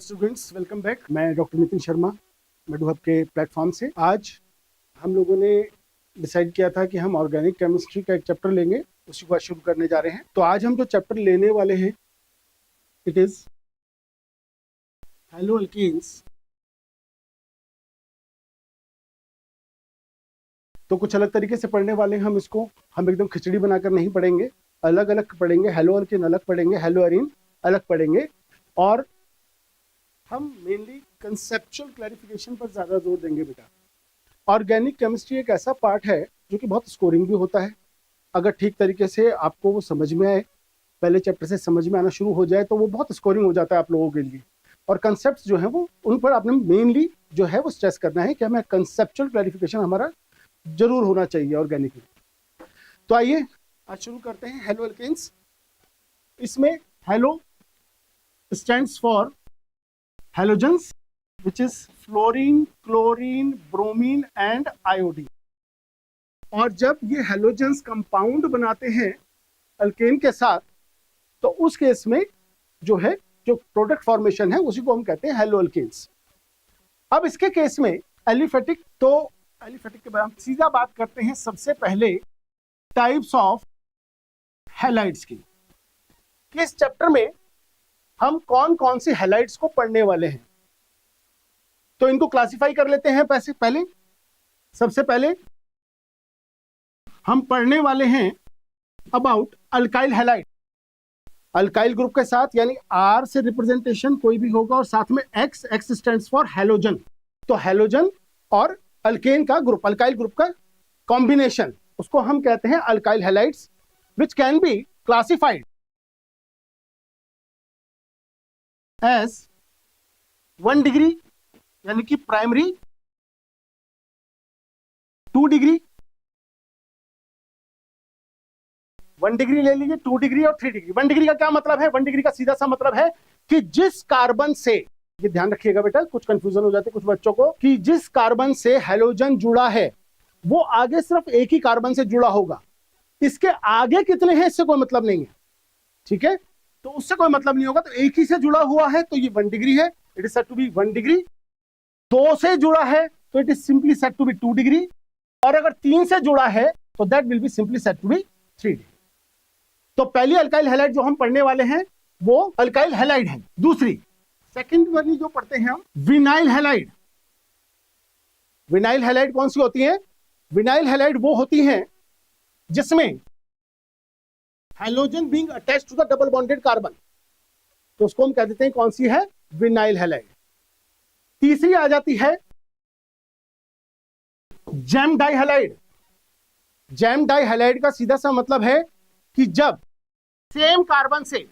Students, welcome back. मैं doctor Nitin Sharma मेडू hub के platform से। आज हम लोगों ने डिसाइड किया था कि हम ऑर्गेनिक केमिस्ट्री का एक चैप्टर लेंगे, उसी को आज शुरू करने जा रहे हैं। तो आज हम जो चैप्टर लेने वाले हैं इट इज हेलो अल्कीन्स। तो कुछ अलग तरीके से पढ़ने वाले हैं हम इसको। हम एकदम खिचड़ी बनाकर नहीं पढ़ेंगे, अलग अलग पढ़ेंगे। हेलो अल्कीन अलग पढ़ेंगे, हेलो अरीन अलग पढ़ेंगे, और हम मेनली कंसेप्चुअल क्लैरिफिकेशन पर ज़्यादा जोर देंगे। बेटा, ऑर्गेनिक केमिस्ट्री एक ऐसा पार्ट है जो कि बहुत स्कोरिंग भी होता है। अगर ठीक तरीके से आपको वो समझ में आए, पहले चैप्टर से समझ में आना शुरू हो जाए, तो वो बहुत स्कोरिंग हो जाता है आप लोगों के लिए। और कंसेप्ट जो है वो, उन पर आपने मेनली जो है वो स्ट्रेस करना है कि हमें कंसेप्चुअल क्लैरिफिकेशन हमारा जरूर होना चाहिए ऑर्गेनिक में। तो आइए आज शुरू करते हैं। हेलो अल्केन्स, इसमें hello stands for halogens, which is fluorine, chlorine, bromine and iodine। और जब ये हेलोजेंस कंपाउंड बनाते हैं अल्केन के साथ, तो उस केस में जो है जो प्रोडक्ट फॉर्मेशन है उसी को हम कहते हैं हेलो अल्केन्स। अब इसके केस में एलिफेटिक, तो एलिफेटिक के बारे में सीधा बात करते हैं। सबसे पहले टाइप्स ऑफ हैलाइड्स की। इस चैप्टर में हम कौन कौन सी हैलाइड्स को पढ़ने वाले हैं, तो इनको क्लासिफाई कर लेते हैं। पहले सबसे पहले हम पढ़ने वाले हैं about alkyl halide. Alkyl group के साथ, यानी आर से रिप्रेजेंटेशन कोई भी होगा और साथ में X, X stands for halogen. तो हैलोजन और अल्केन का ग्रुप, अल्काइल ग्रुप का कॉम्बिनेशन, उसको हम कहते हैं alkyl halides, which can be classified as 1 degree यानी कि प्राइमरी, 2 डिग्री, 1 डिग्री ले लीजिए, 2 डिग्री और 3 डिग्री। 1 डिग्री का क्या मतलब है? 1 डिग्री का सीधा सा मतलब है कि जिस कार्बन से, ये ध्यान रखिएगा बेटा, कुछ कंफ्यूजन हो जाते है कुछ बच्चों को, कि जिस कार्बन से हैलोजन जुड़ा है वो आगे सिर्फ एक ही कार्बन से जुड़ा होगा। इसके आगे कितने हैं इससे कोई मतलब नहीं है, ठीक है? तो उससे कोई मतलब नहीं होगा। तो एक ही से जुड़ा हुआ है तो ये 1 डिग्री है, it is said to be 1 degree. 2 से जुड़ा है तो it is simply said to be 2 degree, और अगर 3 से जुड़ा है तो that will be simply said to be 3 degree. तो पहली अल्काइल हैलाइड जो हम पढ़ने वाले हैं वो अल्काइल हैलाइड है। दूसरी, सेकंड वाली जो पढ़ते हैं हम, विनाइल हैलाइड। विनाइल हैलाइड कौन सी होती है? विनाइल हैलाइड वो होती हैं जिसमें halogen being attached to the double bonded carbon, तो उसको हम कह देते हैं कौन सी है? Vinyl halide. तीसरी आ जाती है जैम डाइहैलाइड। जैम डाइहैलाइड का सीधा सा मतलब है कि जब सेम कार्बन से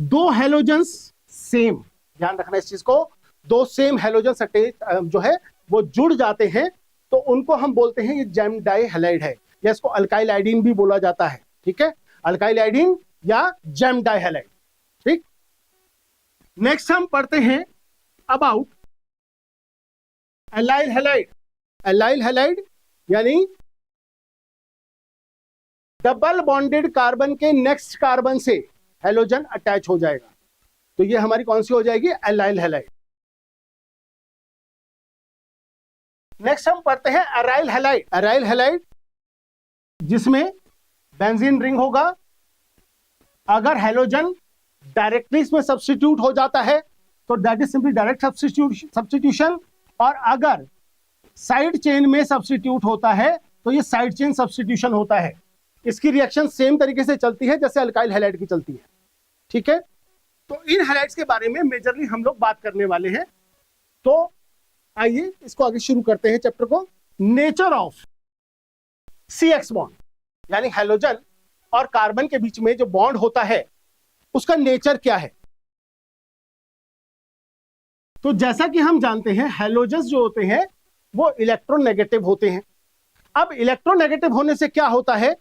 2 हैलोजन्स सेम, ध्यान रखना इस चीज को, 2 सेम हैलोजन्स जो है वो जुड़ जाते हैं, तो उनको हम बोलते हैं ये जैम डाइहैलाइड है, या इसको अल्काइल आइडीन भी बोला जाता है, ठीक है? अल्काइल आइडीन या जैम डाइहैलाइड, ठीक। नेक्स्ट हम पढ़ते हैं about allyl halide. Allyl halide यानी डबल बॉन्डेड कार्बन के नेक्स्ट कार्बन से हैलोजन अटैच हो जाएगा, तो ये हमारी कौन सी हो जाएगी? Allyl halide. नेक्स्ट हम पढ़ते हैं एराइल हैलाइड। एराइल हैलाइड जिसमें बेंजीन रिंग होगा। अगर हैलोजन डायरेक्टली इसमें सब्स्टिट्यूट हो जाता है तो that is simply direct substitution, और अगर साइड चेन में सब्स्टिट्यूट होता है तो ये साइड चेन सब्स्टिट्यूशन होता है। इसकी रिएक्शन सेम तरीके से चलती है जैसे अल्काइल हैलाइड की चलती है, ठीक है? तो इन हैलाइड्स के बारे में मेजरली हम लोग बात करने वाले हैं। तो आइए इसको आगे शुरू करते हैं चैप्टर को। नेचर ऑफ CX बॉन्ड, यानी हैलोजन और कार्बन के बीच में जो बॉन्ड होता है उसका नेचर क्या है? तो जैसा कि हम जानते हैं हैलोजन्स जो होते हैं वो इलेक्ट्रोनेगेटिव होते हैं। अब इलेक्ट्रोनेगेटिव होने से क्या होता है?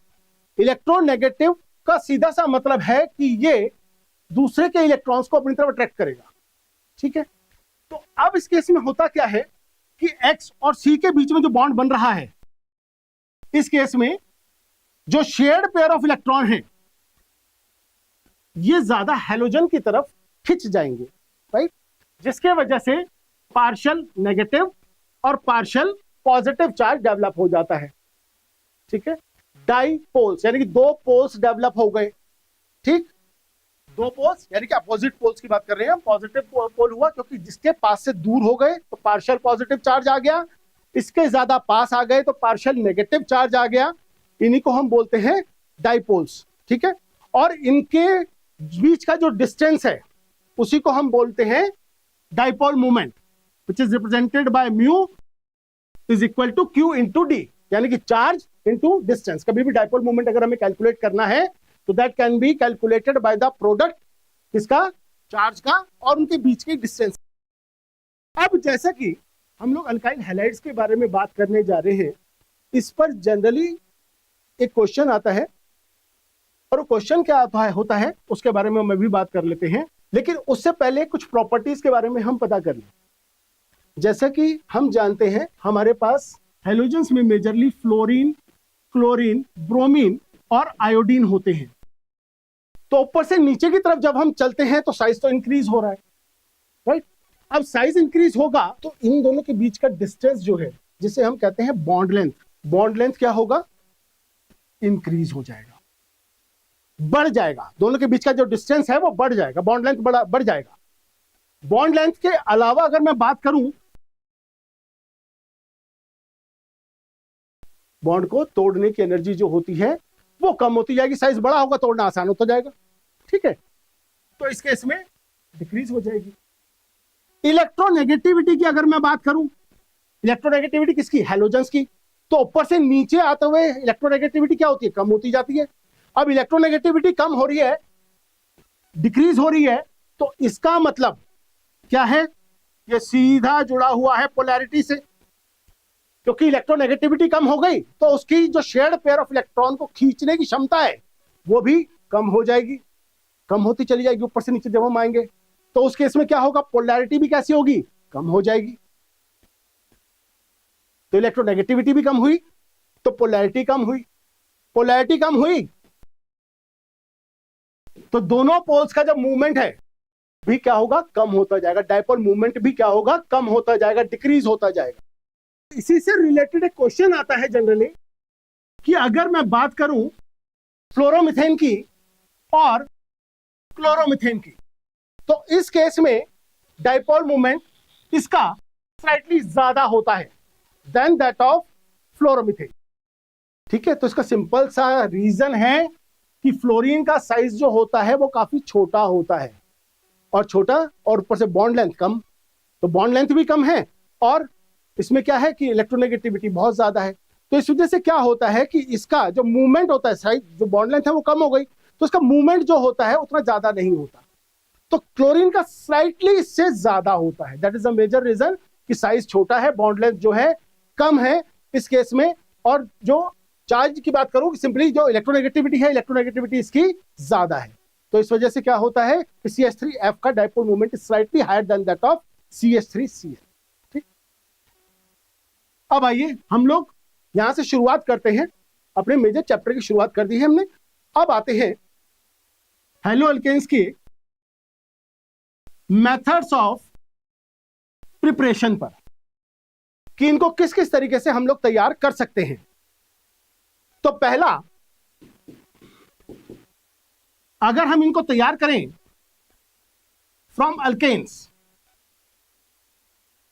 इलेक्ट्रोनेगेटिव का सीधा सा मतलब है कि ये दूसरे के इलेक्ट्रॉन्स को अपनी तरफ अट्रैक्ट करेगा, ठीक है? तो अब इस केस में होता क्या है कि X और C के बीच में जो बॉन्ड बन रहा है, इस केस में जो शेयर्ड पेयर ऑफ इलेक्ट्रॉन है ये ज्यादा हैलोजन की तरफ खिंच जाएंगे, जिसके वजह से पार्शियल नेगेटिव और पार्शियल पॉजिटिव चार्ज डेवलप हो जाता है। ठीक है, डाईपोल्स यानी कि दो पोल्स डेवलप हो गए। ठीक, दो पोल्स यानी कि अपोजिट पोल्स की बात कर रहे हैं हम। पॉजिटिव पोल हुआ क्योंकि जिसके पास से दूर हो गए तो पार्शियल पॉजिटिव चार्ज आ गया, इसके ज्यादा पास आ गए तो पार्शियल नेगेटिव चार्ज आ गया। इन्हीं को हम बोलते हैं डाईपोल्स। ठीक है, और इनके बीच का जो डिस्टेंस है उसी को हम बोलते हैं dipole moment, which is represented by mu is equal to q into d, यानी कि चार्ज इंटू डिस्टेंस। कभी भी डाईपोल मोमेंट अगर हमें कैलकुलेट करना है तो that can be calculated by the product किसका, चार्ज का और उनके बीच के डिस्टेंस। अब जैसा कि हम लोग अल्काइल हैलाइड्स के बारे में बात करने जा रहे हैं, इस पर जनरली एक क्वेश्चन आता है, और वो क्वेश्चन क्या होता है उसके बारे में भी बात कर लेते हैं। लेकिन उससे पहले कुछ प्रॉपर्टीज के बारे में हम पता कर लें। जैसा कि हम जानते हैं हमारे पास हैलोजेंस में मेजरली फ्लोरीन, क्लोरीन, ब्रोमीन और आयोडीन होते हैं। तो ऊपर से नीचे की तरफ जब हम चलते हैं तो साइज तो इंक्रीज हो रहा है, राइट। अब साइज इंक्रीज होगा तो इन दोनों के बीच का डिस्टेंस जो है, जिसे हम कहते हैं बॉन्ड लेंथ, बॉन्ड लेंथ क्या होगा, इंक्रीज हो जाएगा, बढ़ जाएगा। दोनों के बीच का जो डिस्टेंस है वो बढ़ जाएगा, बॉन्ड लेंथ बढ़ जाएगा। बॉन्ड लेंथ के अलावा अगर मैं बात करूं, बॉन्ड को तोड़ने की एनर्जी जो होती है वो कम होती जाएगी, साइज बड़ा होगा, तोड़ना आसान होता जाएगा। ठीक है, तो इस केस में डिक्रीज हो जाएगी। इलेक्ट्रोनेगेटिविटी की अगर मैं बात करूं, इलेक्ट्रोनेगेटिविटी किसकी, हैलोजेंस की, तो ऊपर से नीचे आते हुए इलेक्ट्रोनेगेटिविटी क्या होती है, कम होती जाती है। अब इलेक्ट्रोनेगेटिविटी कम हो रही है, डिक्रीज हो रही है, तो इसका मतलब क्या है, ये सीधा जुड़ा हुआ है पोलैरिटी से, क्योंकि इलेक्ट्रोनेगेटिविटी कम हो गई तो उसकी जो शेयर्ड पेयर ऑफ इलेक्ट्रॉन को खींचने की क्षमता है वो भी कम हो जाएगी, कम होती चली जाएगी ऊपर से नीचे जब हम आएंगे। तो उस केस में क्या होगा, पोलैरिटी भी कैसी होगी, कम हो जाएगी। तो इलेक्ट्रोनेगेटिविटी भी कम हुई तो पोलैरिटी कम हुई, पोलैरिटी कम हुई तो दोनों पोल्स का जो मूवमेंट है भी क्या होगा, कम होता जाएगा। डायपोल मूवमेंट भी क्या होगा, कम होता जाएगा, डिक्रीज होता जाएगा। इसी से रिलेटेड एक क्वेश्चन आता है जनरली कि अगर मैं बात करूं फ्लोरोमीथेन की और क्लोरोमीथेन की, तो इस केस में डायपोल मूवमेंट इसका स्लाइटली ज्यादा होता है देन दैट ऑफ फ्लोरोमीथेन। ठीक है, तो इसका सिंपल सा रीजन है कि फ्लोरीन का साइज जो होता है वो काफी छोटा होता है, और छोटा और ऊपर से बॉन्ड लेंथ कम, तो बॉन्ड लेंथ भी कम है और इसमें क्या है कि इलेक्ट्रोनेगेटिविटी बहुत ज्यादा है। तो इस वजह से क्या होता है कि इसका जो मूवमेंट होता है, साइज जो बॉन्ड लेंथ है वो कम हो गई तो इसका मूवमेंट जो होता है उतना ज्यादा नहीं होता। तो क्लोरीन का स्लाइटली इससे ज्यादा होता है, that is a major reason कि साइज छोटा है, बॉन्ड लेंथ जो है कम है इस केस में। और जो चार्ज की बात करूं, सिंपली जो इलेक्ट्रोनेगेटिविटी है, इलेक्ट्रोनेगेटिविटी इसकी ज्यादा है। तो इस वजह से क्या होता है कि CH3F का dipole movement is slightly higher than that of CH3Cl। ठीक, अब आइए हम लोग यहां से शुरुआत करते हैं, अपने मेजर चैप्टर की शुरुआत कर दी है हमने। अब आते हैं हेलो अल्केन्स के मेथड्स ऑफ प्रिपरेशन पर, कि इनको किस किस तरीके से हम लोग तैयार कर सकते हैं। तो पहला, अगर हम इनको तैयार करें फ्रॉम अल्केन्स,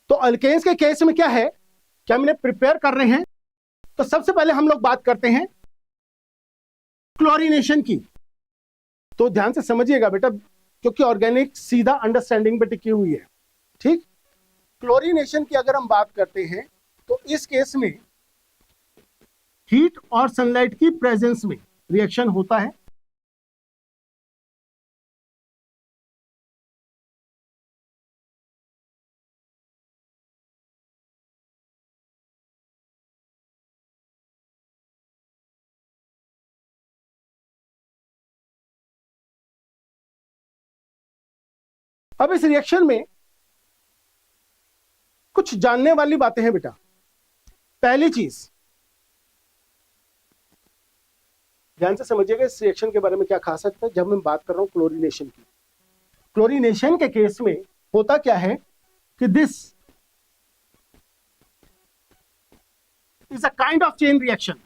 तो अल्केन्स के केस में क्या है कि हम इन्हें प्रिपेयर कर रहे हैं, तो सबसे पहले हम लोग बात करते हैं क्लोरीनेशन की। तो ध्यान से समझिएगा बेटा, क्योंकि ऑर्गेनिक सीधा अंडरस्टैंडिंग पे टिकी हुई है। ठीक, क्लोरीनेशन की अगर हम बात करते हैं तो इस केस में हीट और सनलाइट की प्रेजेंस में रिएक्शन होता है। अब इस रिएक्शन में कुछ जानने वाली बातें हैं बेटा। पहली चीज, ध्यान से समझिएगा इस रिएक्शन के बारे में क्या खासियत है जब मैं बात कर रहा हूं क्लोरीनेशन की। क्लोरीनेशन के केस में होता क्या है कि this is a kind of chain reaction,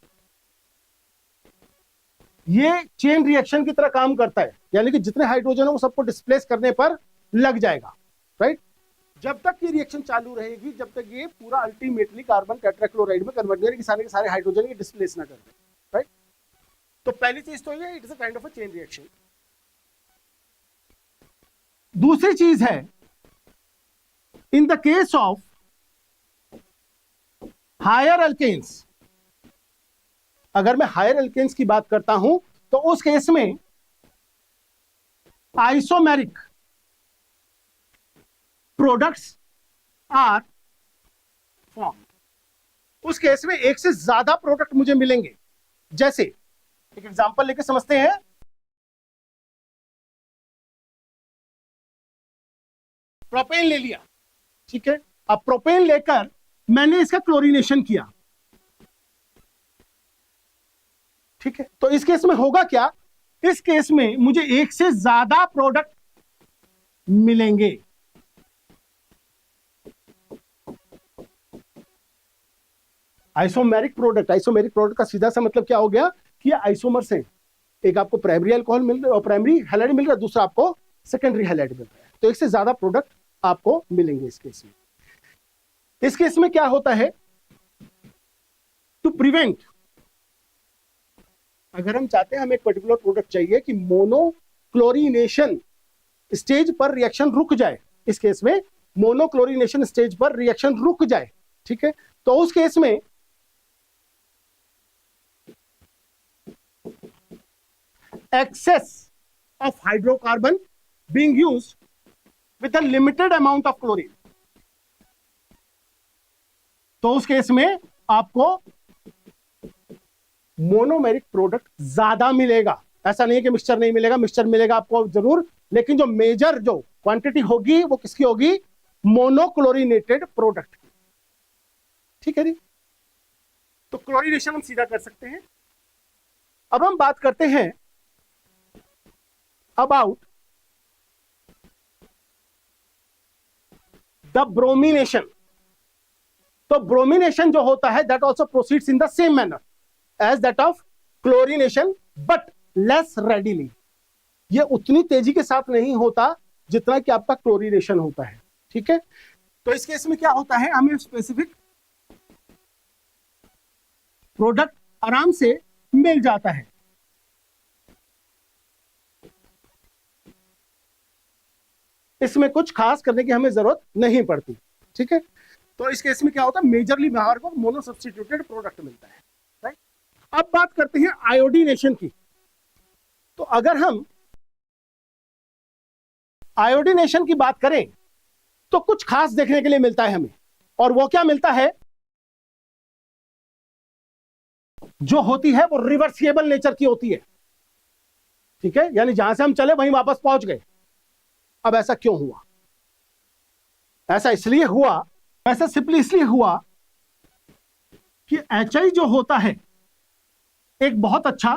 ये चेन रिएक्शन की तरह काम करता है, यानी कि जितने हाइड्रोजन है वो सबको डिस्प्लेस करने पर लग जाएगा, राइट। जब तक ये रिएक्शन चालू रहेगी, जब तक ये पूरा अल्टीमेटली कार्बन टेट्राक्लोराइड में कन्वर्ट यानी कि सारे के सारे हाइड्रोजन ये डिस्प्लेस ना कर दे, राइट। तो पहली चीज तो ये it is a kind of a chain reaction. दूसरी चीज है, in the case of higher alkanes, अगर मैं हायर अल्केन्स की बात करता हूं तो उस केस में आइसोमेरिक प्रोडक्ट्स आर फॉर्म। उस केस में एक से ज्यादा प्रोडक्ट मुझे मिलेंगे। जैसे एक एग्जांपल लेके समझते हैं, प्रोपेन ले लिया, ठीक है। अब प्रोपेन लेकर मैंने इसका क्लोरीनेशन किया, ठीक है। तो इस केस में होगा क्या, इस केस में मुझे एक से ज्यादा प्रोडक्ट मिलेंगे। आइसोमेरिक प्रोडक्ट का सीधा सा मतलब क्या हो गया कि ये आइसोमर्स हैं। एक आपको प्राइमरी अल्कोहल मिल रहा है और प्राइमरी हैलाइड मिल रहा है, दूसरा आपको सेकेंडरी हैलाइड मिल रहा है। तो एक से ज्यादा प्रोडक्ट आपको मिलेंगे इस केस में। इस केस में क्या होता है, टू प्रिवेंट, अगर हम चाहते हैं हमें एक पर्टिकुलर प्रोडक्ट चाहिए कि मोनोक्लोरीनेशन स्टेज पर रिएक्शन रुक जाए, इस केस में मोनोक्लोरीनेशन स्टेज पर रिएक्शन रुक जाए, ठीक है। तो उस केस में excess of hydrocarbon being used with a limited amount of chlorine, तो उस केस में आपको मोनोमेरिक प्रोडक्ट ज्यादा मिलेगा। ऐसा नहीं है कि मिक्सचर नहीं मिलेगा, मिक्सचर मिलेगा आपको जरूर, लेकिन जो मेजर जो क्वांटिटी होगी वो किसकी होगी, मोनोक्लोरीनेटेड प्रोडक्ट, ठीक है जी। तो क्लोरीनेशन हम सीधा कर सकते हैं। अब हम बात करते हैं अबाउट द ब्रोमिनेशन। तो ब्रोमिनेशन जो होता है that also proceeds in the same manner as that of chlorination but less readily. ये उतनी तेजी के साथ नहीं होता जितना कि आपका क्लोरीनेशन होता है, ठीक है। तो इस केस में क्या होता है, हमें स्पेसिफिक प्रोडक्ट आराम से मिल जाता है। इसमें कुछ खास करने की हमें जरूरत नहीं पड़ती, ठीक है। तो इस केस में क्या होता है, मेजरली बाहर को मोनो सब्स्टिट्यूटेड प्रोडक्ट मिलता है, राइट। अब बात करते हैं आयोडीनेशन की। तो अगर हम आयोडीनेशन की बात करें तो कुछ खास देखने के लिए मिलता है हमें, और वो क्या मिलता है, जो होती है वो रिवर्सिबल नेचर की होती है, ठीक है। यानी जहां से हम चले वहीं वापस पहुंच गए। अब ऐसा क्यों हुआ, ऐसा इसलिए हुआ, ऐसा सिंपली इसलिए हुआ कि HI जो होता है एक बहुत अच्छा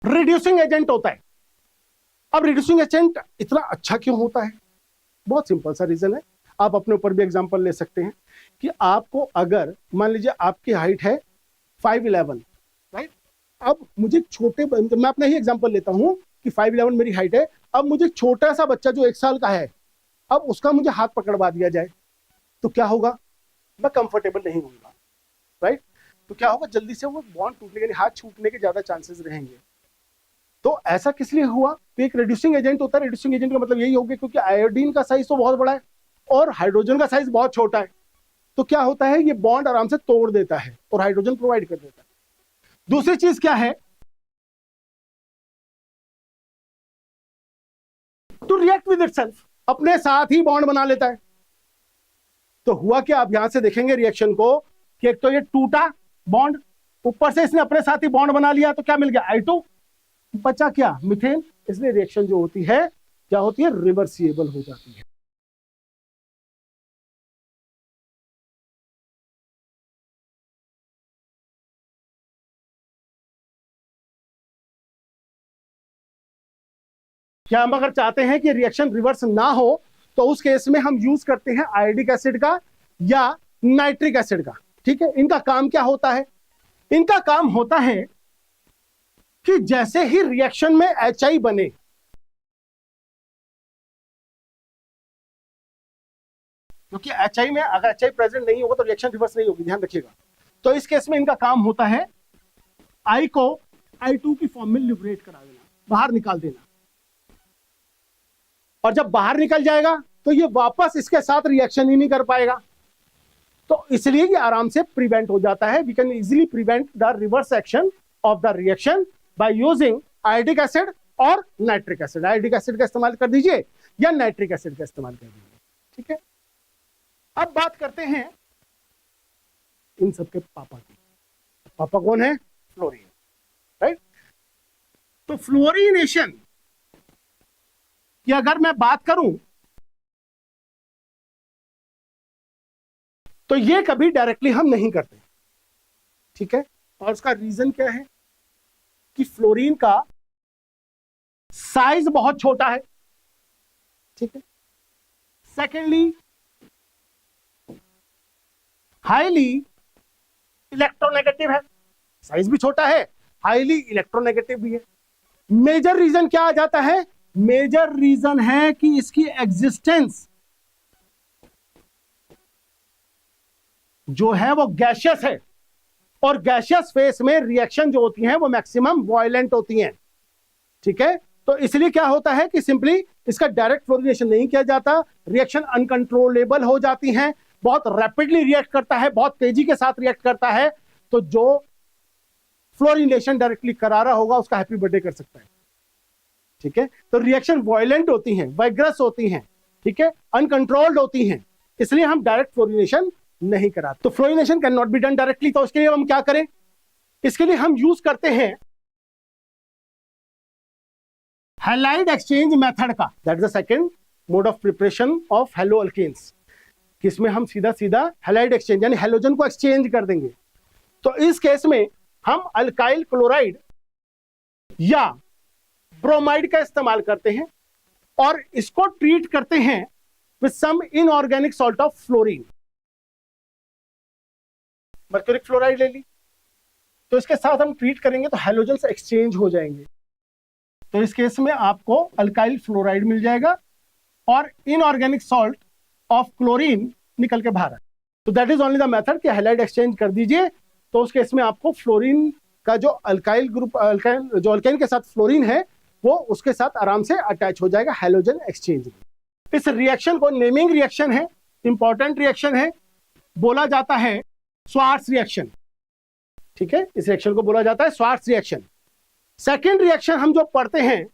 रिड्यूसिंग एजेंट होता है। अब रिड्यूसिंग एजेंट इतना अच्छा क्यों होता है, बहुत सिंपल सा रीजन है। आप अपने ऊपर भी एग्जांपल ले सकते हैं कि आपको अगर मान लीजिए आपकी हाइट है 5'11", राइट। अब मुझे छोटे, मैं अपना ही एग्जांपल लेता हूं कि 5'11" मेरी हाइट है। अब मुझे छोटा सा बच्चा जो 1 साल का है, अब उसका मुझे हाथ पकड़वा दिया जाए तो क्या होगा, मैं कंफर्टेबल नहीं होऊंगा, राइट। तो क्या होगा, जल्दी से वो बॉन्ड टूटने के, हाथ छूटने के ज्यादा चांसेस रहेंगे। तो ऐसा किस लिए हुआ, तो एक रिड्यूसिंग एजेंट होता है। रिड्यूसिंग एजेंट का मतलब यही होगा क्योंकि आयोडीन का साइज तो बहुत बड़ा है और हाइड्रोजन का साइज बहुत छोटा है, तो क्या होता है, ये बॉन्ड आराम से तोड़ देता है और हाइड्रोजन प्रोवाइड कर देता है। दूसरी चीज क्या है, टू रिएक्ट विद इटसेल्फ, अपने साथ ही बॉन्ड बना लेता है। तो हुआ क्या, आप यहां से देखेंगे रिएक्शन को कि एक तो ये टूटा बॉन्ड, ऊपर से इसने अपने साथ ही बॉन्ड बना लिया, तो क्या मिल गया, I2, बचा क्या, मीथेन। इसलिए रिएक्शन जो होती है क्या होती है, रिवर्सिबल हो जाती है। क्या हम अगर चाहते हैं कि रिएक्शन रिवर्स ना हो तो उस केस में हम यूज करते हैं आयोडिक एसिड का या नाइट्रिक एसिड का। ठीक है, इनका काम क्या होता है? इनका काम होता है कि जैसे ही रिएक्शन में HI बने, क्योंकि HI में अगर HI प्रेजेंट नहीं होगा तो रिएक्शन रिवर्स नहीं होगी, ध्यान रखिएगा। तो इस केस में इनका काम होता है I को I2 की फॉर्म में लिबरेट करा देना, बाहर निकाल देना, और जब बाहर निकल जाएगा तो ये वापस इसके साथ रिएक्शन ही नहीं कर पाएगा। तो इसलिए ये आराम से प्रिवेंट हो जाता है। We can easily prevent the reverse action of the reaction by using iodic acid और नाइट्रिक एसिड। आयोडिक एसिड का इस्तेमाल कर दीजिए या नाइट्रिक एसिड का इस्तेमाल कर दीजिए। ठीक है, अब बात करते हैं इन सबके पापा की। पापा कौन है? Fluorine, right. तो फ्लोरीनेशन की अगर मैं बात करूं तो ये कभी डायरेक्टली हम नहीं करते। ठीक है, और उसका रीजन क्या है कि फ्लोरीन का साइज बहुत छोटा है। ठीक है, सेकेंडली हाईली इलेक्ट्रोनेगेटिव है, साइज भी छोटा है, हाईली इलेक्ट्रोनेगेटिव भी है। मेजर रीजन क्या आ जाता है? मेजर रीजन है कि इसकी एग्जिस्टेंस जो है वो गैसियस है, और गैसियस फेस में रिएक्शन जो होती हैं वो मैक्सिमम वायलेंट होती हैं। ठीक है, तो इसलिए क्या होता है कि सिंपली इसका डायरेक्ट फ्लोरिनेशन नहीं किया जाता, रिएक्शन अनकंट्रोलेबल हो जाती हैं, बहुत रैपिडली रिएक्ट करता है, बहुत तेजी के साथ रिएक्ट करता है। तो जो फ्लोरिनेशन डायरेक्टली करा रहा होगा उसका हैप्पी बर्थडे कर सकता है। ठीक है, तो रिएक्शन वायलेंट होती हैं, वाइग्रस होती हैं, ठीक है, अनकंट्रोल्ड होती हैं, इसलिए हम डायरेक्ट फ्लोरिनेशन नहीं कराते। तो fluorination can not be done directly. तो इसके लिए हम क्या करें? इसके लिए हम यूज करते हैं हैलाइड एक्सचेंज मेथड का। That is the second mode of preparation of halo alkanes, किसमें हम सीधा सीधा हैलाइड एक्सचेंज यानी हेलोजन को एक्सचेंज कर देंगे। तो इस केस में हम अल्काइल क्लोराइड या ब्रोमाइड का इस्तेमाल करते हैं और इसको ट्रीट करते हैं with some inorganic salt of fluorine. Mercuric fluoride ले ली, तो इसके साथ हम ट्रीट करेंगे तो हेलोजन्स एक्सचेंज हो जाएंगे। तो इस केस में आपको अल्काइल फ्लोराइड मिल जाएगा और इनऑर्गेनिक सॉल्ट ऑफ क्लोरीन निकल के बाहर है। तो that is only the method कि हैलाइड एक्सचेंज कर दीजिए, तो उस केस में आपको फ्लोरीन का जो अल्काइल ग्रुप जो अल्काइन के साथ फ्लोरीन है वो उसके साथ आराम से अटैच हो जाएगा हैलोजन एक्सचेंज। इस रिएक्शन को नेमिंग रिएक्शन है, इंपॉर्टेंट रिएक्शन है, बोला जाता है स्वार्ट्स रिएक्शन। ठीक है, इस रिएक्शन को बोला जाता है स्वार्ट्स रिएक्शन। सेकेंड रिएक्शन हम जो पढ़ते हैं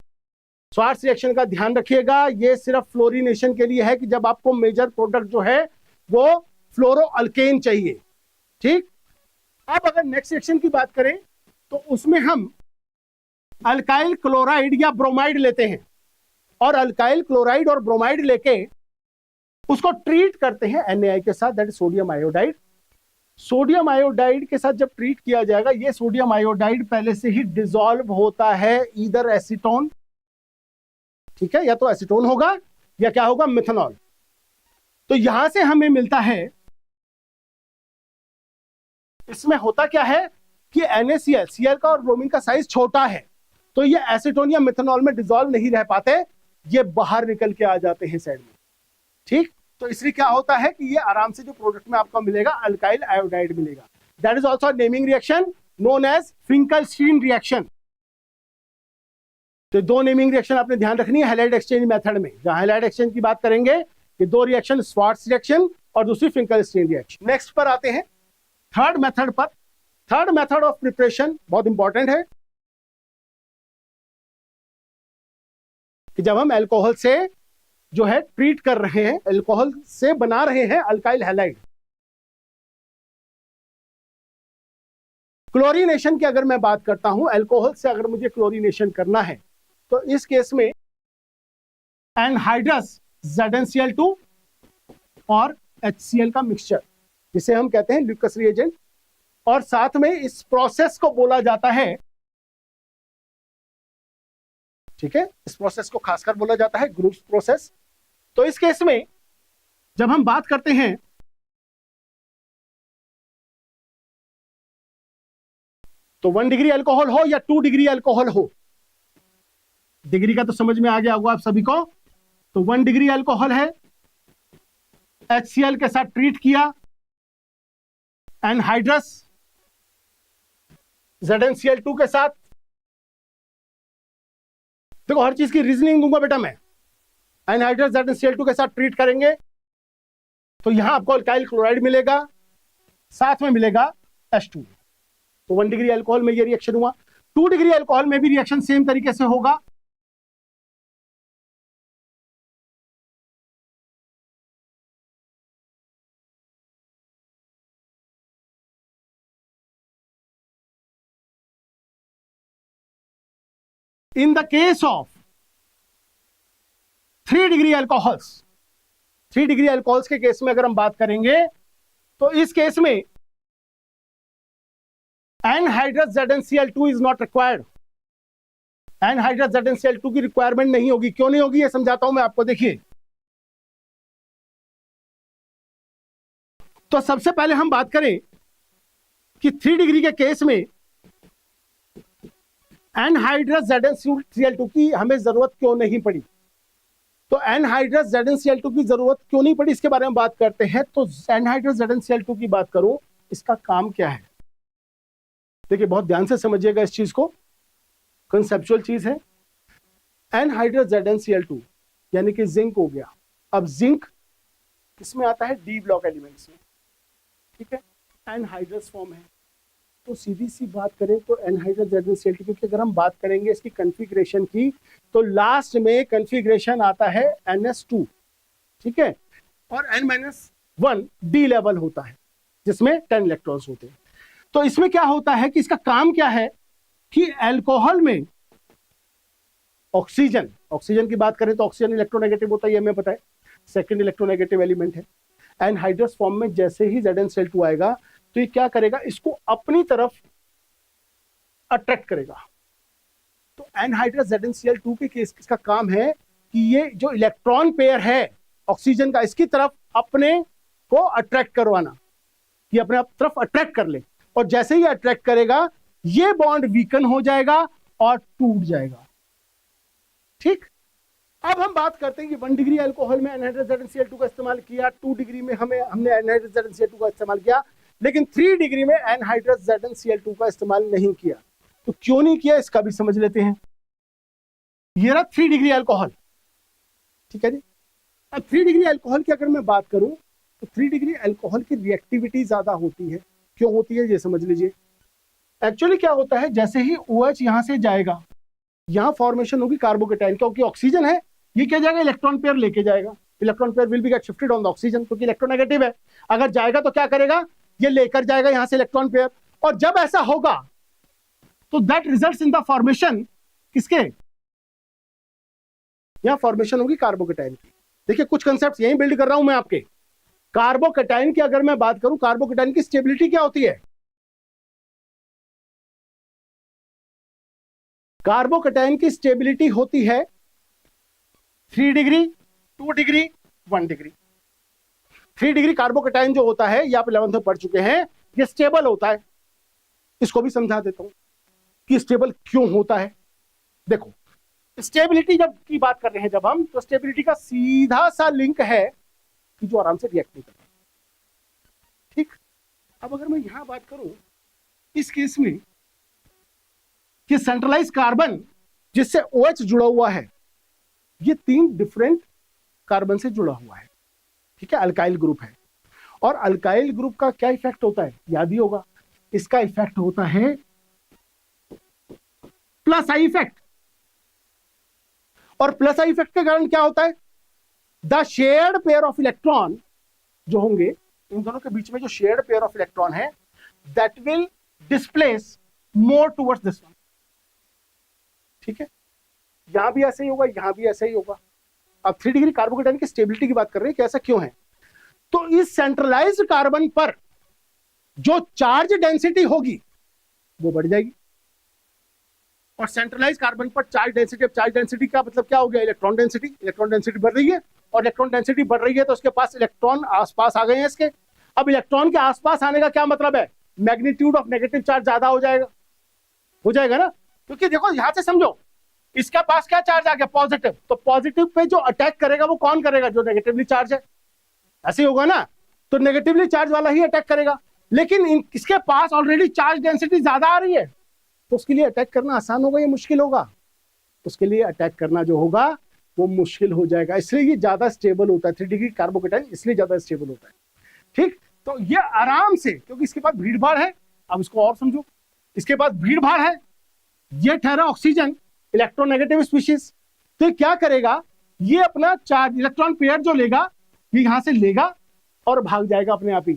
स्वार्ट्स रिएक्शन का ध्यान रखिएगा, ये सिर्फ फ्लोरिनेशन के लिए है कि जब आपको मेजर प्रोडक्ट जो है वो फ्लोरो अल्केन चाहिए। ठीक, अब अगर नेक्स्ट रिएक्शन की बात करें तो उसमें हम अल्काइल क्लोराइड या ब्रोमाइड लेते हैं और अल्काइल क्लोराइड और ब्रोमाइड लेके उसको ट्रीट करते हैं NaI के साथ, that is sodium iodide. Sodium iodide के साथ जब ट्रीट किया जाएगा, ये सोडियम आयोडाइड पहले से ही डिसॉल्व होता है ईदर एसीटोन, ठीक है, या तो एसीटोन होगा या क्या होगा, मिथनॉल। तो यहां से हमें मिलता है, इसमें होता क्या है कि NaCl, Cl का और ब्रोमीन का साइज छोटा है, तो ये एसीटोन या मिथनॉल में डिसॉल्व नहीं रह पाते, ये बाहर निकल के आ जाते हैं साइड में। ठीक, तो इसलिए क्या होता है कि ये आराम से जो प्रोडक्ट में आपको मिलेगा अल्काइल आयोडाइड मिलेगा। That is also naming reaction known as Finkelstein reaction. तो दो नेमिंग रिएक्शन आपने ध्यान रखनी है हैलाइड एक्सचेंज मेथड में। जहां हैलाइड एक्सचेंज की बात करेंगे ये दो रिएक्शन, स्वार्ट्स रिएक्शन और दूसरी फिंकलस्टीन रिएक्शन। नेक्स्ट पर आते हैं थर्ड मेथड पर। थर्ड मेथड ऑफ प्रिपरेशन बहुत इंपॉर्टेंट है कि जब हम अल्कोहल से जो है ट्रीट कर रहे हैं, अल्कोहल से बना रहे हैं अल्काइल हैलाइड। क्लोरीनेशन की अगर मैं बात करता हूं, अल्कोहल से अगर मुझे क्लोरीनेशन करना है तो इस केस में एनहाइड्रस ZnCl2 और HCl का मिक्सचर, जिसे हम कहते हैं ल्यूकस रिएजेंट, और साथ में इस प्रोसेस को बोला जाता है ठीक है, इस प्रोसेस को खासकर बोला जाता है ग्रुप्स प्रोसेस। तो इस केस में जब हम बात करते हैं तो 1 डिग्री अल्कोहल हो या 2 डिग्री अल्कोहल हो, डिग्री का तो समझ में आ गया होगा आप सभी को। तो 1 डिग्री अल्कोहल है, HCl के साथ ट्रीट किया, एनहाइड्रस ZnCl2 के साथ। देखो हर चीज की रीजनिंग दूंगा बेटा मैं। एनहाइड्रस ZnCl2 के साथ ट्रीट करेंगे तो यहां आपको अल्काइल क्लोराइड मिलेगा, साथ में मिलेगा H2। तो 1 डिग्री अल्कोहल में ये रिएक्शन हुआ। 2 डिग्री अल्कोहल में भी रिएक्शन सेम तरीके से होगा। In the case of 3 degree alcohols, 3 degree alcohols के केस में अगर हम बात करेंगे तो इस केस में anhydrous ZnCl2 is not required. Anhydrous ZnCl2 की रिक्वायरमेंट नहीं होगी। क्यों नहीं होगी ये समझाता हूं मैं आपको। देखिए, तो सबसे पहले हम बात करें कि 3 डिग्री के केस में एनहाइड्रस ZnCl2 की हमें जरूरत क्यों नहीं पड़ी। तो एनहाइड्रस ZnCl2 की जरूरत क्यों नहीं पड़ी इसके बारे में बात करते हैं। तो एनहाइड्रस ZnCl2 की बात करूं, इसका काम क्या है। देखिए बहुत ध्यान से समझिएगा इस चीज को, कंसेप्चुअल चीज है। एनहाइड्रस ZnCl2 यानी कि जिंक हो गया। अब जिंक किसमें आता है, डी ब्लॉक एलिमेंट्स में, ठीक है, एनहाइड्रस फॉर्म है। तो सीधी सी बात करें तो एनहाइड्रस ZnCl2, क्योंकि अगर हम बात करेंगे इसकी कॉन्फ़िगरेशन की तो लास्ट में कॉन्फ़िगरेशन आता है NS2, ठीक है, और N-1 डी लेवल होता है जिसमें 10 इलेक्ट्रॉन्स होते हैं। तो इसमें क्या होता है कि इसका काम क्या है कि अल्कोहल में ऑक्सीजन की बात करें तो ऑक्सीजन इलेक्ट्रोनेगेटिव होता है, ये हमें पता है, सेकंड इलेक्ट्रोनेगेटिव एलिमेंट है। एनहाइड्रस फॉर्म में जैसे ही ZnCl2 आएगा तो ये क्या करेगा, इसको अपनी तरफ अट्रैक्ट करेगा। तो एनहाइड्रस ZnCl2 के केस इसका काम है कि ये जो इलेक्ट्रॉन पेयर है ऑक्सीजन का, इसकी तरफ अपने को अट्रैक्ट करवाना, कि अपने आप तरफ अट्रैक्ट कर ले। और जैसे ही अट्रैक्ट करेगा ये बॉन्ड वीकन हो जाएगा और टूट जाएगा। ठीक, अब हम बात करते हैं कि 1 डिग्री अल्कोहल में एनहाइड्रस ZnCl2 का इस्तेमाल किया, 2 डिग्री में हमने एनहाइड्रस ZnCl2 का इस्तेमाल किया, लेकिन 3 डिग्री में एनहाइड्रस ZnCl2 का इस्तेमाल नहीं किया। तो क्यों नहीं किया इसका भी समझ लेते हैं। ये रहा 3 डिग्री अल्कोहल, ठीक है जी। अब 3 डिग्री अल्कोहल की अगर मैं बात करूं तो 3 डिग्री अल्कोहल की रिएक्टिविटी ज्यादा होती है। क्यों होती है ये समझ लीजिए। एक्चुअली क्या होता है, जैसे ही OH यहां से जाएगा, यहां फॉर्मेशन होगी कार्बोकेटाइन, क्योंकि ऑक्सीजन है, ये क्या जाएगा, इलेक्ट्रॉन पेयर लेके जाएगा। Electron pair will be get shifted on the oxygen, क्योंकि इलेक्ट्रोनेगेटिव है। अगर जाएगा तो क्या करेगा, ये लेकर जाएगा यहां से इलेक्ट्रॉन पेयर। और जब ऐसा होगा तो that results in the formation किसके, यहां फॉर्मेशन होगी कार्बोकेटाइन की। देखिए कुछ कंसेप्ट यही बिल्ड कर रहा हूं मैं आपके। कार्बोकेटाइन की अगर मैं बात करूं, कार्बोकेटाइन की स्टेबिलिटी क्या होती है। कार्बोकेटाइन की स्टेबिलिटी होती है 3 degree, 2 degree, 1 degree. 3 degree carbocation जो होता है, ये आप 11th में पढ़ चुके हैं, ये स्टेबल होता है। इसको भी समझा देता हूं कि स्टेबल क्यों होता है। देखो स्टेबिलिटी जब की बात कर रहे हैं जब हम, तो स्टेबिलिटी का सीधा सा लिंक है कि जो आराम से रिएक्ट नहीं करता। ठीक, अब अगर मैं यहां बात करूं इस केस में कि सेंट्रलाइज कार्बन जिससे OH जुड़ा हुआ है, ये 3 डिफरेंट कार्बन से जुड़ा हुआ है, ठीक है, अल्काइल ग्रुप है। और अल्काइल ग्रुप का क्या इफेक्ट होता है, याद ही होगा, इसका इफेक्ट होता है प्लस आई इफेक्ट। और प्लस आई इफेक्ट के कारण क्या होता है, the shared pair of electron जो होंगे, इन दोनों के बीच में जो शेयर्ड पेयर ऑफ इलेक्ट्रॉन है, that will displace more towards this one. ठीक है, यहां भी ऐसे ही होगा, यहां भी ऐसे ही होगा। अब 3 डिग्री कार्बोकेटाइन की स्टेबिलिटी की बात कर रहे हैं कि ऐसा क्यों है। तो इस सेंट्रलाइज्ड कार्बन पर जो चार्ज डेंसिटी होगी वो बढ़ जाएगी। और सेंट्रलाइज कार्बन पर चार्ज डेंसिटी, अब चार्ज डेंसिटी का मतलब क्या हो गया, इलेक्ट्रॉन डेंसिटी, इलेक्ट्रॉन डेंसिटी बढ़ रही है, और इलेक्ट्रॉन डेंसिटी बढ़ रही है तो उसके पास इलेक्ट्रॉन आसपास आ गए हैं इसके। अब इलेक्ट्रॉन के आसपास आने का क्या मतलब है, मैग्नीट्यूड ऑफ नेगेटिव चार्ज ज्यादा हो जाएगा ना, क्योंकि देखो यहां से समझो, इसके पास क्या चार्ज आ गया, पॉजिटिव, तो पॉजिटिव पे जो अटैक करेगा वो कौन करेगा, जो नेगेटिवली चार्ज है, ऐसे ही होगा ना, तो नेगेटिवली चार्ज वाला ही अटैक करेगा। लेकिन इसके पास ऑलरेडी चार्ज डेंसिटी ज्यादा आ रही है, तो उसके लिए अटैक करना आसान होगा या मुश्किल होगा, उसके लिए अटैक करना जो होगा वो मुश्किल हो जाएगा, इसलिए ये ज्यादा स्टेबल होता है, 3 डिग्री कार्बोकेटाइन इसलिए ज्यादा स्टेबल होता है। ठीक, तो ये आराम से, क्योंकि इसके पास भीड़ भाड़ है, अब इसको और समझो, इसके पास भीड़ भाड़ है, ये ठहरा ऑक्सीजन इलेक्ट्रोनेगेटिव स्पीशीज, तो क्या करेगा, ये अपना चार्ज इलेक्ट्रॉन पेयर जो लेगा ये यहां से लेगा और भाग जाएगा अपने आप ही,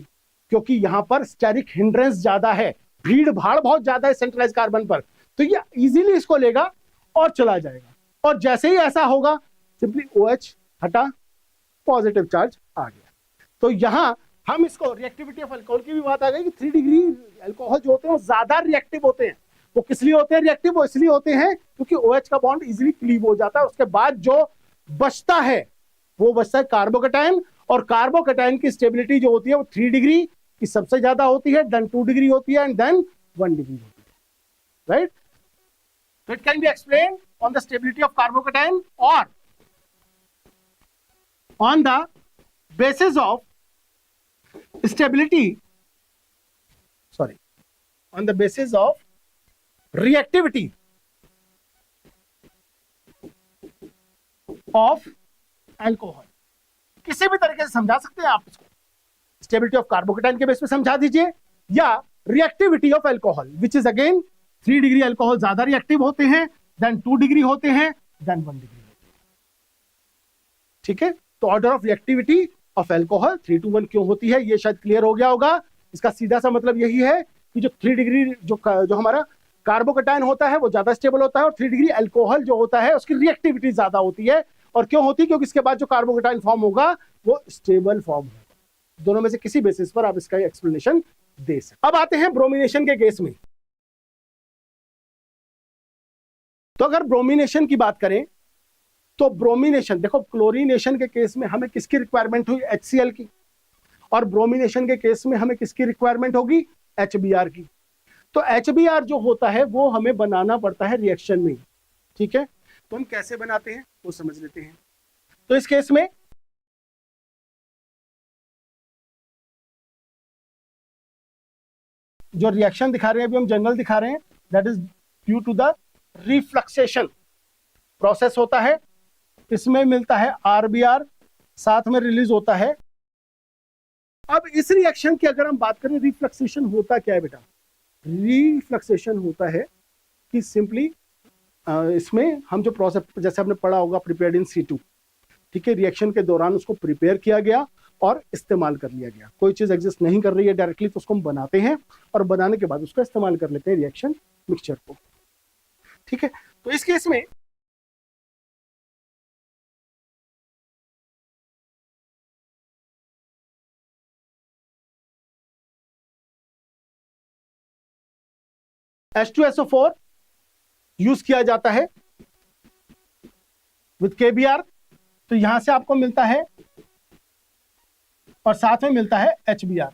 क्योंकि यहां पर स्टेरिक हिंड्रेंस ज्यादा है, भीड़ भाड़ बहुत ज्यादा है सेंट्रलाइज कार्बन पर, तो ये इजीली इसको लेगा और चला जाएगा, और जैसे ही ऐसा होगा सिंपली OH हटा, पॉजिटिव चार्ज आ गया। तो यहां हम इसको रिएक्टिविटी ऑफ अल्कोहल की भी बात आ गई कि 3 डिग्री अल्कोहल जो होते हैं वो ज्यादा रिएक्टिव होते हैं। वो किस लिए होते हैं रिएक्टिव, वो इसलिए होते हैं क्योंकि OH का बॉन्ड इजीली क्लीव हो जाता है, उसके बाद जो बचता है वो बचता है कार्बोकेटाइन, और कार्बोकेटाइन की स्टेबिलिटी जो होती है वो 3 डिग्री की सबसे ज्यादा होती है, देन 2 डिग्री होती है, एंड देन 1 डिग्री होती है, right. So it can be explained on the stability of carbocation or on the basis of stability, on the basis of reactivity of alcohol। किसी भी तरीके से समझा सकते हैं आप इसको, स्टेबिलिटी ऑफ कार्बोकेटाइन के बेस पे समझा दीजिए, या reactivity of alcohol which is again 3 degree alcohol ज्यादा रिएक्टिव होते हैं, देन 2 डिग्री होते हैं, देन 1 डिग्री होते हैं। ठीक है, तो order of reactivity of alcohol 3 to 1 क्यों होती है, ये शायद क्लियर हो गया होगा। इसका सीधा सा मतलब यही है कि जो 3 डिग्री जो हमारा कार्बोकेटाइन होता है वो ज्यादा स्टेबल होता है, और 3 डिग्री अल्कोहल जो होता है उसकी रिएक्टिविटी ज्यादा होती है। और क्यों होती है, क्योंकि इसके बाद जो कार्बोकेटाइन फॉर्म होगा वो स्टेबल फॉर्म होगा। दोनों में से किसी बेसिस पर आप इसका एक्सप्लेनेशन दे सकते। अब आते हैं ब्रोमिनेशन के केस में। तो अगर ब्रोमिनेशन की बात करें तो ब्रोमिनेशन, देखो क्लोरीनेशन के केस में हमें किसकी रिक्वायरमेंट हुई, HCl की, और ब्रोमिनेशन के केस में हमें किसकी रिक्वायरमेंट होगी, HBr की। तो HBr जो होता है वो हमें बनाना पड़ता है रिएक्शन में, ठीक है। तो हम कैसे बनाते हैं वो समझ लेते हैं। तो इस केस में जो रिएक्शन दिखा रहे हैं अभी हम जनरल दिखा रहे हैं, that is due to the refluxation process होता है। इसमें मिलता है RBr, साथ में रिलीज होता है। अब इस रिएक्शन की अगर हम बात करें, रिफ्लक्सेशन होता क्या है बेटा, रिफ्लक्सेशन होता है कि सिंपली इसमें हम जो प्रोसेस जैसे आपने पढ़ा होगा प्रिपेयर्ड इन C2, ठीक है, रिएक्शन के दौरान उसको प्रिपेयर किया गया और इस्तेमाल कर लिया गया। कोई चीज एग्जिस्ट नहीं कर रही है डायरेक्टली तो उसको हम बनाते हैं और बनाने के बाद उसका इस्तेमाल कर लेते हैं रिएक्शन मिक्सचर को, ठीक है। तो इस केस में H2SO4 यूज किया जाता है विद KBr, तो यहां से आपको मिलता है और साथ में मिलता है HBr।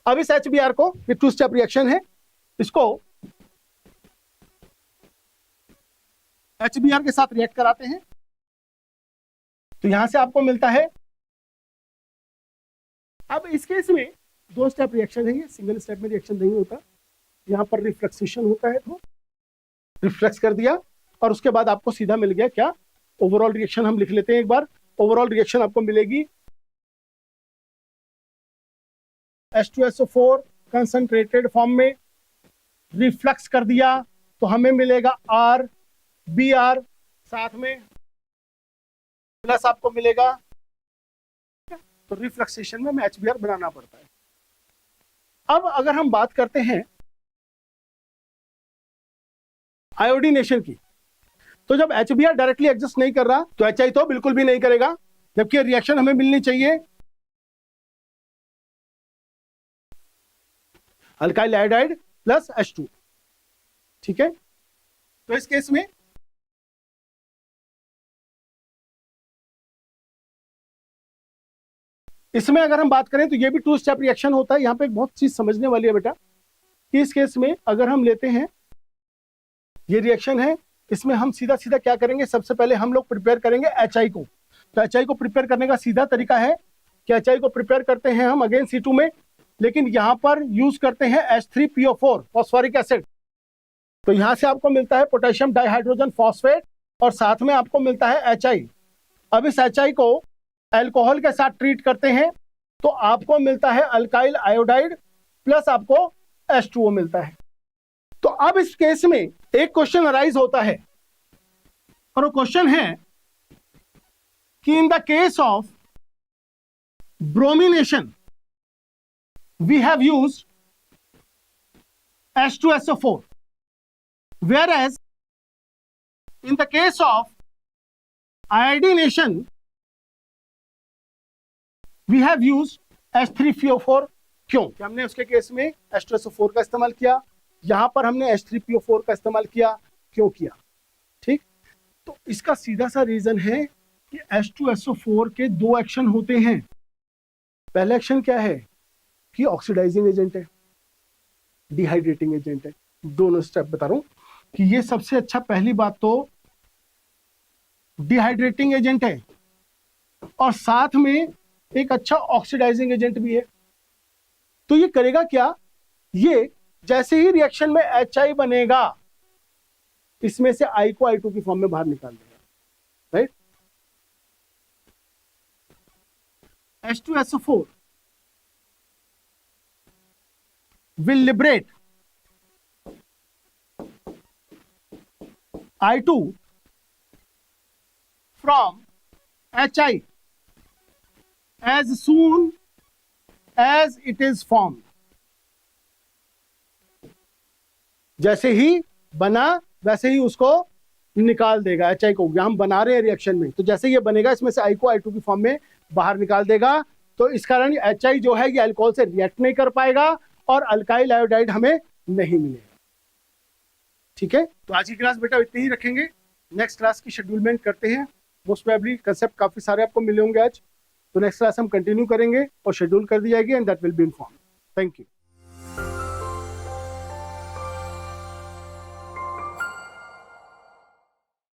अब इस HBr को, ये 2 स्टेप रिएक्शन है, इसको HBr के साथ रिएक्ट कराते हैं, तो यहां से आपको मिलता है। अब इस केस में 2 स्टेप रिएक्शन है, ये सिंगल स्टेप में रिएक्शन नहीं होता, यहां पर रिफ्लक्सेशन होता है, तो रिफ्लेक्स कर दिया और उसके बाद आपको सीधा मिल गया क्या, ओवरऑल रिएक्शन हम लिख लेते हैं एक बार। ओवरऑल रिएक्शन आपको मिलेगी H2SO4 कंसंट्रेटेड फॉर्म में रिफ्लक्स कर दिया तो हमें मिलेगा RBr, साथ में प्लस आपको मिलेगा, तो रिफ्लक्सेशन में हमें HBr बनाना पड़ता है। अब अगर हम बात करते हैं आयोडीनेशन की, तो जब HBr डायरेक्टली एग्जिस्ट नहीं कर रहा तो HI तो बिल्कुल भी नहीं करेगा, जबकि रिएक्शन हमें मिलनी चाहिए अल्काइल आयोडाइड प्लस H2, ठीक है। तो इस केस में इसमें अगर हम बात करें तो ये भी 2 स्टेप रिएक्शन होता है। यहाँ पे एक बहुत चीज समझने वाली है बेटा कि इस केस में अगर हम लेते हैं ये रिएक्शन है, इसमें हम सीधा सीधा क्या करेंगे, सबसे पहले हम लोग प्रिपेयर करेंगे HI को। तो HI को प्रिपेयर करने का सीधा तरीका है कि HI को प्रिपेयर करते हैं हम अगेन C2 में, लेकिन यहां पर यूज करते हैं H3PO4 फॉस्फोरिक एसिड। तो यहां से आपको मिलता है पोटेशियम डाइहाइड्रोजन फॉस्फेट और साथ में आपको मिलता है HI। अब इस HI को अल्कोहल के साथ ट्रीट करते हैं तो आपको मिलता है अल्काइल आयोडाइड प्लस आपको H2O मिलता है। तो अब इस केस में एक क्वेश्चन अराइज होता है और वो क्वेश्चन है कि in the case of bromination we have used H2SO4 whereas in the case of iodination we have used H3PO4। क्यों? हमने उसके केस में H2SO4 का इस्तेमाल किया, यहां पर हमने H3PO4 का इस्तेमाल किया, क्यों किया? ठीक, तो इसका सीधा सा रीजन है कि H2SO4 के 2 एक्शन होते हैं। पहला एक्शन क्या है कि ऑक्सीडाइजिंग एजेंट है, डिहाइड्रेटिंग एजेंट है। दोनों स्टेप बता रहा हूं कि ये सबसे अच्छा, पहली बात तो डिहाइड्रेटिंग एजेंट है और साथ में एक अच्छा ऑक्सीडाइजिंग एजेंट भी है। तो ये करेगा क्या, ये जैसे ही रिएक्शन में HI बनेगा इसमें से I को I2 की फॉर्म में बाहर निकाल देगा, right. H2SO4 will liberate I2 from HI as soon as it is formed। जैसे ही बना वैसे ही उसको निकाल देगा HI को। हम बना रहे हैं रिएक्शन में, तो जैसे ये बनेगा इसमें से I को I2 की फॉर्म में बाहर निकाल देगा। तो इस कारण HI जो है ये अल्कोहल से रिएक्ट नहीं कर पाएगा और अल्काइल आयोडाइड हमें नहीं मिलेगा। ठीक है, तो आज की क्लास बेटा इतनी ही रखेंगे। नेक्स्ट क्लास की शेड्यूलमेंट करते हैं। मोस्ट प्रोबेबली कंसेप्ट काफी सारे आपको मिले होंगे आज, तो नेक्स्ट क्लास हम कंटिन्यू करेंगे और शेड्यूल कर दी जाएगी and that will be informed. Thank you.